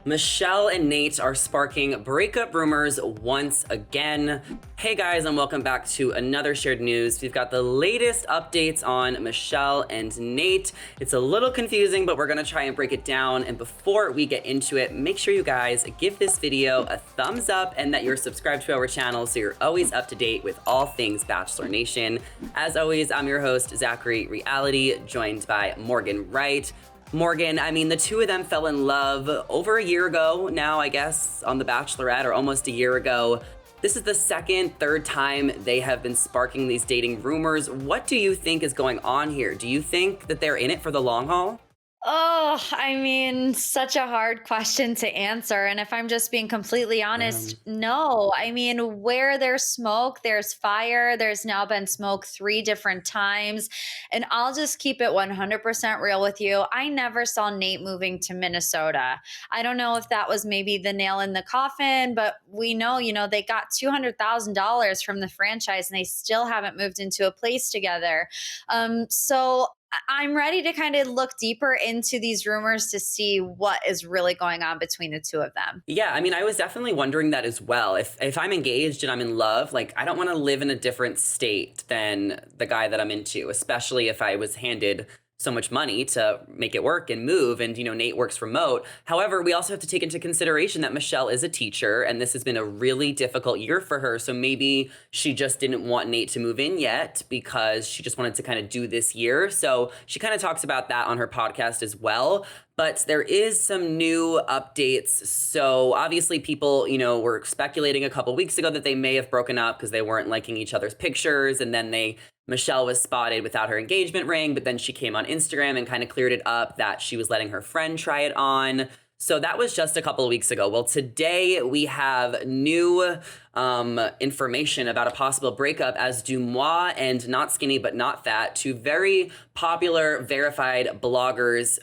Michelle and Nayte are sparking breakup rumors once again. Hey guys, and welcome back to another shared news. We've got the latest updates on Michelle and Nayte. It's a little confusing, but we're gonna try and break it down. And before we get into it, make sure you guys give this video a thumbs up and that you're subscribed to our channel so you're always up to date with all things Bachelor Nation. As always, I'm your host, Zachary Reality, joined by Morgan Wright. Morgan, I mean, the two of them fell in love over a year ago now, I guess, on The Bachelorette, or almost a year ago. This is the third time they have been sparking these dating rumors. What do you think is going on here? Do you think that they're in it for the long haul? Oh, I mean, such a hard question to answer. And if I'm just being completely honest, no. I mean, where there's smoke, there's fire. There's now been smoke 3 different times. And I'll just keep it 100% real with you. I never saw Nayte moving to Minnesota. I don't know if that was maybe the nail in the coffin, but we know, they got $200,000 from the franchise and they still haven't moved into a place together. So I'm ready to kind of look deeper into these rumors to see what is really going on between the two of them. Yeah, I mean, I was definitely wondering that as well. If I'm engaged and I'm in love, like, I don't want to live in a different state than the guy that I'm into, especially if I was handed so much money to make it work and move. And, Nayte works remote. However, we also have to take into consideration that Michelle is a teacher and this has been a really difficult year for her. So maybe she just didn't want Nayte to move in yet because she just wanted to kind of do this year. So she kind of talks about that on her podcast as well. But there is some new updates. So obviously people, were speculating a couple weeks ago that they may have broken up because they weren't liking each other's pictures. And then Michelle was spotted without her engagement ring, but then she came on Instagram and kind of cleared it up that she was letting her friend try it on. So that was just a couple of weeks ago. Well, today we have new information about a possible breakup as Deumoxi and Not Skinny But Not Fat, two very popular verified bloggers,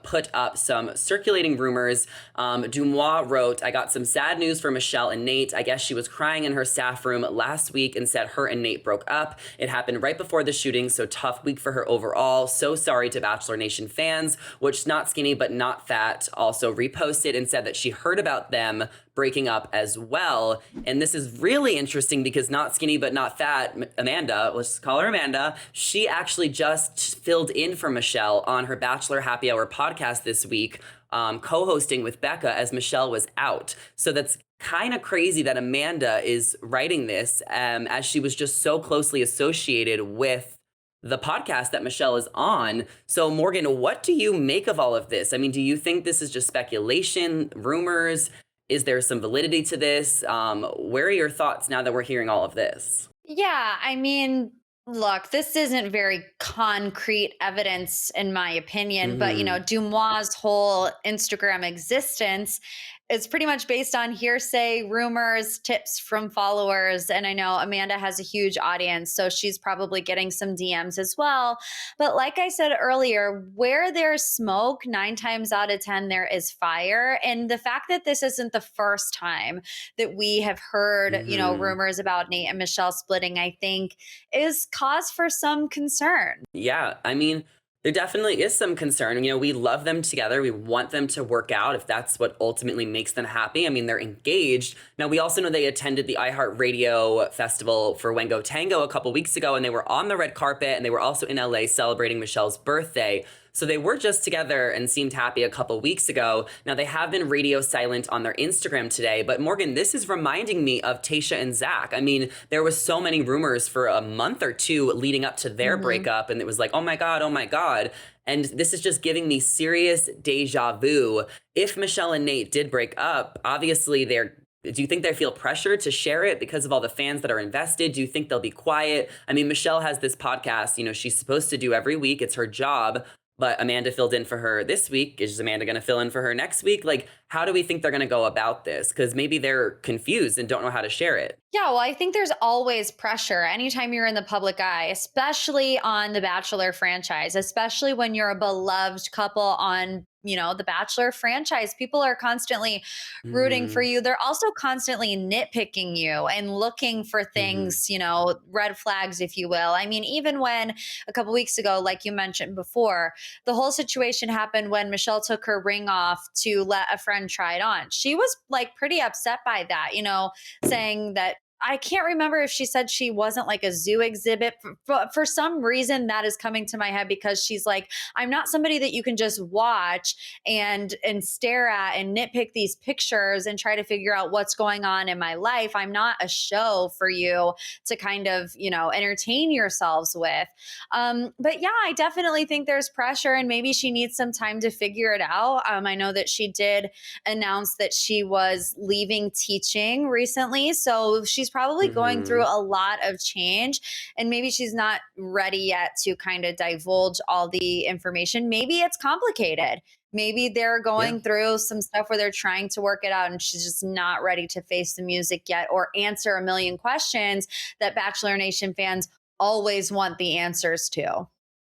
put up some circulating rumors. Deumoxi wrote, "I got some sad news for Michelle and Nayte. I guess she was crying in her staff room last week and said her and Nayte broke up. It happened right before the shooting, so tough week for her overall. So sorry to Bachelor Nation fans," which Not Skinny But Not Fat also reposted and said that she heard about them breaking up as well. And this is really interesting because Not Skinny But Not Fat, Amanda, let's call her Amanda, she actually just filled in for Michelle on her Bachelor Happy Hour podcast this week, co-hosting with Becca as Michelle was out. So that's kind of crazy that Amanda is writing this as she was just so closely associated with the podcast that Michelle is on. So Morgan, what do you make of all of this? I mean, do you think this is just speculation, rumors? Is there some validity to this? Where are your thoughts now that we're hearing all of this? Yeah, I mean, look, this isn't very concrete evidence, in my opinion, but Deumoxi's whole Instagram existence is pretty much based on hearsay, rumors, tips from followers. And I know Amanda has a huge audience, so she's probably getting some DMs as well. But like I said earlier, where there's smoke, 9 times out of 10, there is fire. And the fact that this isn't the first time that we have heard, rumors about Nayte and Michelle splitting, I think is cause for some concern. Yeah, I mean, there definitely is some concern. We love them together. We want them to work out if that's what ultimately makes them happy. I mean, they're engaged. Now, we also know they attended the iHeart Radio Festival for Wango Tango a couple weeks ago, and they were on the red carpet, and they were also in LA celebrating Michelle's birthday. So they were just together and seemed happy a couple weeks ago. Now, they have been radio silent on their Instagram today. But Morgan, this is reminding me of Tayshia and Zach. I mean, there was so many rumors for a month or two leading up to their breakup. And it was like, oh my God, oh my God. And this is just giving me serious deja vu. If Michelle and Nayte did break up, obviously do you think they feel pressure to share it because of all the fans that are invested? Do you think they'll be quiet? I mean, Michelle has this podcast, she's supposed to do every week. It's her job. But Amanda filled in for her this week. Is Amanda going to fill in for her next week? Like, how do we think they're going to go about this? Because maybe they're confused and don't know how to share it. Yeah, well, I think there's always pressure anytime you're in the public eye, especially on the Bachelor franchise, especially when you're a beloved couple on the Bachelor franchise. People are constantly rooting for Mm-hmm. you. They're also constantly nitpicking you and looking for Mm-hmm. things, red flags, if you will. I mean, even when a couple weeks ago, like you mentioned before, the whole situation happened when Michelle took her ring off to let a friend try it on. She was like pretty upset by that, saying that I can't remember if she said she wasn't like a zoo exhibit. For some reason, that is coming to my head because she's like, I'm not somebody that you can just watch and stare at and nitpick these pictures and try to figure out what's going on in my life. I'm not a show for you to kind of entertain yourselves with. But yeah, I definitely think there's pressure, and maybe she needs some time to figure it out. I know that she did announce that she was leaving teaching recently, so she's probably going through Mm-hmm. a lot of change, and maybe she's not ready yet to kind of divulge all the information. Maybe it's complicated. Maybe they're Yeah. going through some stuff where they're trying to work it out and she's just not ready to face the music yet or answer a million questions that Bachelor Nation fans always want the answers to.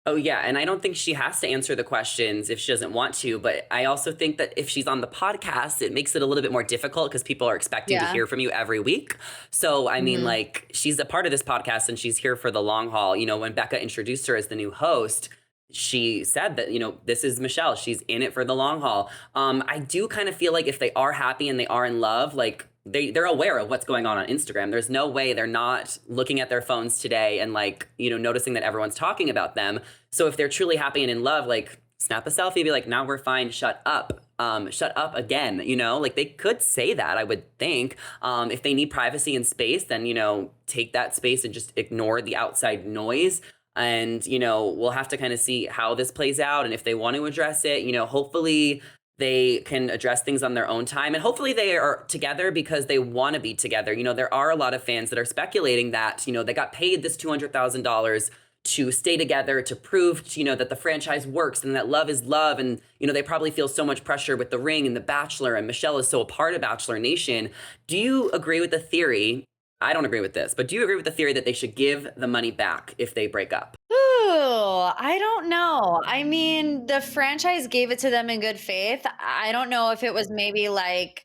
Oh, yeah. And I don't think she has to answer the questions if she doesn't want to. But I also think that if she's on the podcast, it makes it a little bit more difficult because people are expecting to Yeah. hear from you every week. So, I mean, Mhm. like, she's a part of this podcast and she's here for the long haul. When Becca introduced her as the new host, she said that, this is Michelle. She's in it for the long haul. I do kind of feel like if they are happy and they are in love, like, they're aware of what's going on Instagram. There's no way they're not looking at their phones today and like, noticing that everyone's talking about them. So if they're truly happy and in love, like snap a selfie, be like, now we're fine, shut up. Shut up again, like they could say that, I would think. If they need privacy and space, then, take that space and just ignore the outside noise. And, we'll have to kind of see how this plays out. And if they want to address it, hopefully they can address things on their own time. And hopefully they are together because they want to be together. There are a lot of fans that are speculating that, they got paid this $200,000 to stay together, to prove, that the franchise works and that love is love. And, they probably feel so much pressure with the ring and the Bachelor, and Michelle is so a part of Bachelor Nation. Do you agree with the theory? I don't agree with this, but do you agree with the theory that they should give the money back if they break up? Ooh, I don't know. I mean, the franchise gave it to them in good faith. I don't know if it was maybe like,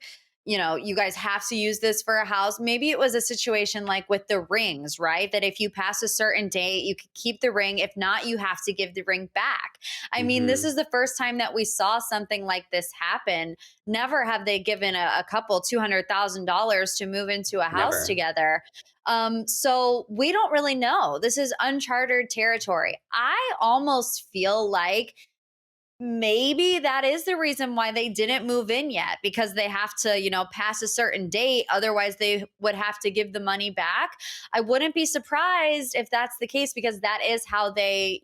you guys have to use this for a house. Maybe it was a situation like with the rings, right? That if you pass a certain date, you could keep the ring. If not, you have to give the ring back. I mean, this Mm-hmm. is the first time that we saw something like this happen. Never have they given a couple $200,000 to move into a house Never. together. So we don't really know. This is uncharted territory. I almost feel like maybe that is the reason why they didn't move in yet, because they have to, pass a certain date. Otherwise, they would have to give the money back. I wouldn't be surprised if that's the case because that is how they,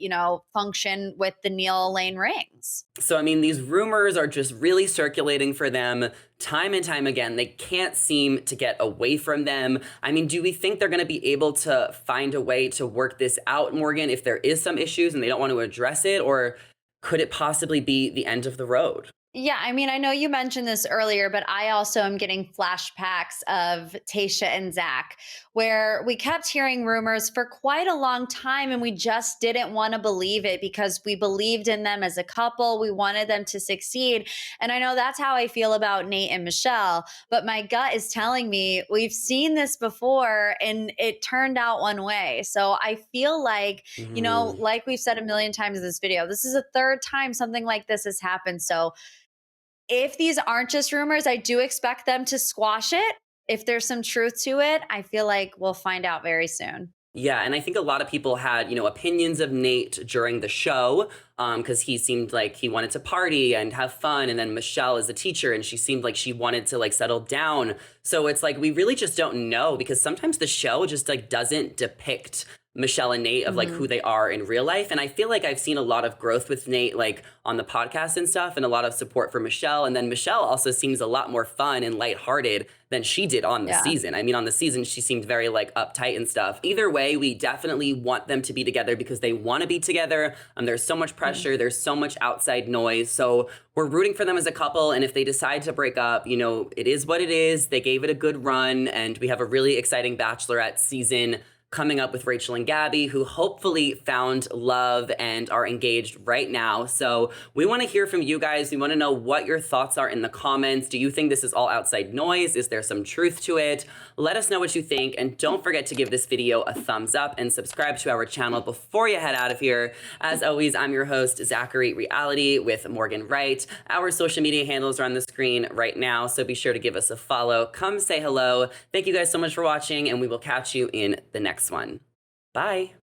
function with the Neil Lane rings. So, I mean, these rumors are just really circulating for them time and time again. They can't seem to get away from them. I mean, do we think they're going to be able to find a way to work this out, Morgan, if there is some issues and they don't want to address it? Or could it possibly be the end of the road? Yeah, I mean, I know you mentioned this earlier, but I also am getting flashbacks of Tasha and Zach, where we kept hearing rumors for quite a long time and we just didn't want to believe it because we believed in them as a couple. We wanted them to succeed. And I know that's how I feel about Nate and Michelle, but my gut is telling me we've seen this before and it turned out one way. So I feel like, Mhm. like we've said a million times in this video, this is the third time something like this has happened. So if these aren't just rumors, I do expect them to squash it. If there's some truth to it, I feel like we'll find out very soon. Yeah, and I think a lot of people had, opinions of Nate during the show, because he seemed like he wanted to party and have fun, and then Michelle is a teacher, and she seemed like she wanted to like settle down. So it's like we really just don't know because sometimes the show just like doesn't depict Michelle and Nate of like Mhm. who they are in real life. And I feel like I've seen a lot of growth with Nate, like on the podcast and stuff, and a lot of support for Michelle. And then Michelle also seems a lot more fun and lighthearted than she did on the Yeah. season. I mean, on the season, she seemed very like uptight and stuff. Either way, we definitely want them to be together because they want to be together. There's so much Mhm. pressure, there's so much outside noise. So we're rooting for them as a couple. And if they decide to break up, it is what it is. They gave it a good run, and we have a really exciting Bachelorette season coming up with Rachel and Gabby, who hopefully found love and are engaged right now. So we want to hear from you guys. We want to know what your thoughts are in the comments. Do you think this is all outside noise? Is there some truth to it? Let us know what you think. And don't forget to give this video a thumbs up and subscribe to our channel before you head out of here. As always, I'm your host, Zachary Reality with Morgan Wright. Our social media handles are on the screen right now, so be sure to give us a follow. Come say hello. Thank you guys so much for watching, and we will catch you in the next one. Bye.